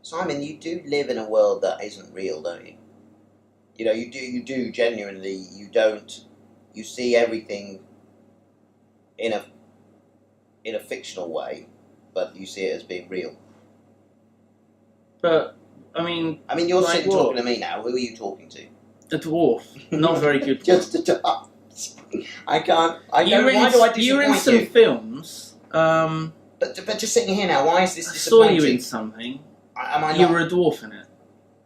Simon, you do live in a world that isn't real, don't you? You know, you do genuinely. You see everything in a fictional way, but you see it as being real. But I mean, you're like sitting what? talking to me now. Who are you talking to? A dwarf, not a very good. Just a dwarf. I can't. Why do I disappoint you were in some films. But just sitting here now, why is this I disappointing? saw you in something. Am I not? You were a dwarf in it.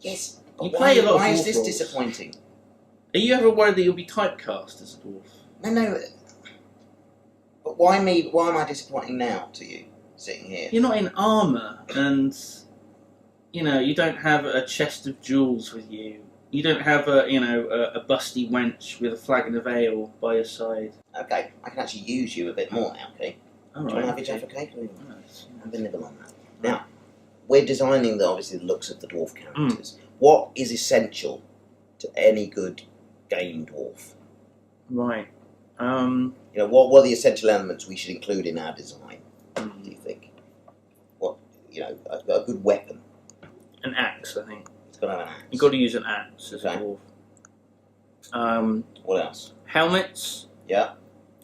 Yes. You play a lot of Why is dwarf this roles. disappointing? Are you ever worried that you'll be typecast as a dwarf? No. But why me? Why am I disappointing now to you, sitting here? You're not in armour, and you don't have a chest of jewels with you. You don't have a busty wench with a flagon of ale by your side. Okay, I can actually use you a bit more now. Okay. All Do you right. want to have your Jaffa cake? Nice. I've been nibble on that. Now, we're designing obviously the looks of the dwarf characters. What is essential to any good game dwarf? Right. What are the essential elements we should include in our design? Do you think? A good weapon. An axe, I think. It's got to have an axe. You've got to use an axe as a dwarf. What else? Helmets. Yeah.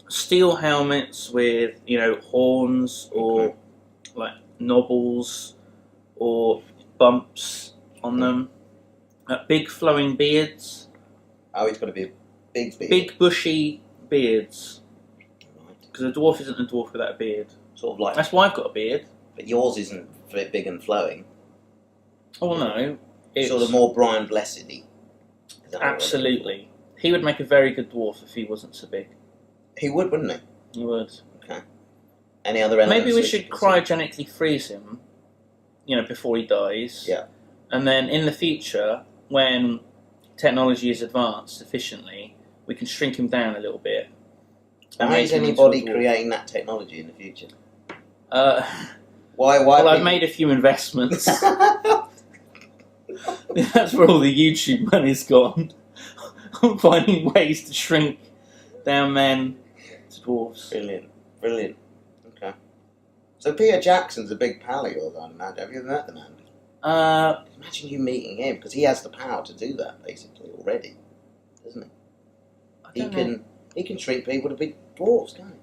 Steel helmets with, horns or like knobbles or bumps on them. Big flowing beards. Oh, it's got to be a big beard. Big bushy beards. Right. Because a dwarf isn't a dwarf without a beard. Sort of like. That's why I've got a beard. But yours isn't very big and flowing. Oh no. It's sort of more Brian Blessedy. Absolutely. He would make a very good dwarf if he wasn't so big. He would, wouldn't he? He would. Okay. Any other elements? Maybe we should cryogenically freeze him, before he dies. Yeah. And then in the future, when technology is advanced sufficiently, we can shrink him down a little bit. Why is anybody creating that technology in the future? Why? Well, I've made a few investments. That's where all the YouTube money's gone. I'm finding ways to shrink down men to dwarves. Brilliant. Okay. So Peter Jackson's a big pal of yours, I imagine. Have you ever met the man? Imagine you meeting him, because he has the power to do that, basically, already. Doesn't he? He can treat people to big dwarves, can't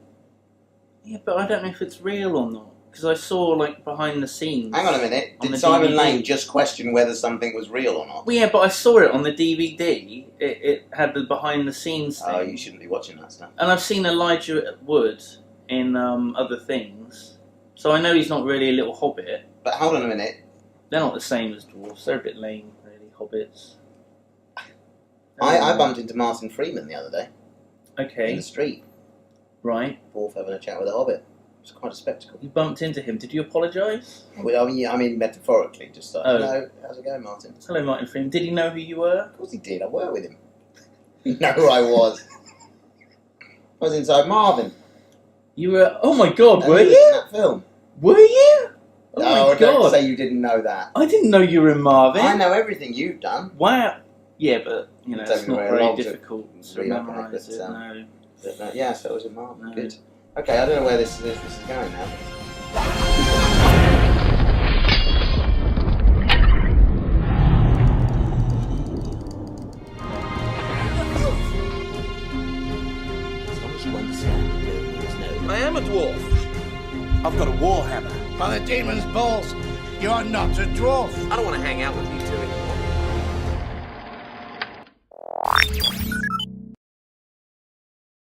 he? Yeah, but I don't know if it's real or not. Because I saw, behind the scenes. Hang on a minute. Did Simon Lane just question whether something was real or not? Well, yeah, but I saw it on the DVD. It had the behind the scenes thing. Oh, you shouldn't be watching that stuff. And I've seen Elijah Wood in other things. So I know he's not really a little hobbit. But hold on a minute. They're not the same as dwarves. They're a bit lame, really, hobbits. I bumped into Martin Freeman the other day. Okay. In the street. Right. Dwarf having a chat with a hobbit. It's quite a spectacle. You bumped into him. Did you apologise? Well, I mean metaphorically, just like, hello, how's it going, Martin? Hello, Martin Freeman. Did he know who you were? Of course he did. I worked with him. You know who I was. I was inside Marvin. You were... Oh my God, were you? you? In that film. Were you? Oh no, my God. Don't say you didn't know that. I didn't know you were in Marvin. I know everything you've done. Wow. Yeah, but, it's not very difficult to memorise it, no. But, yeah, so it was in Marvin. No. Good. Okay, I don't know where this is going now. As long as you understand there's no... I am a dwarf. I've got a war hammer. By the demon's balls, you are not a dwarf. I don't want to hang out with you two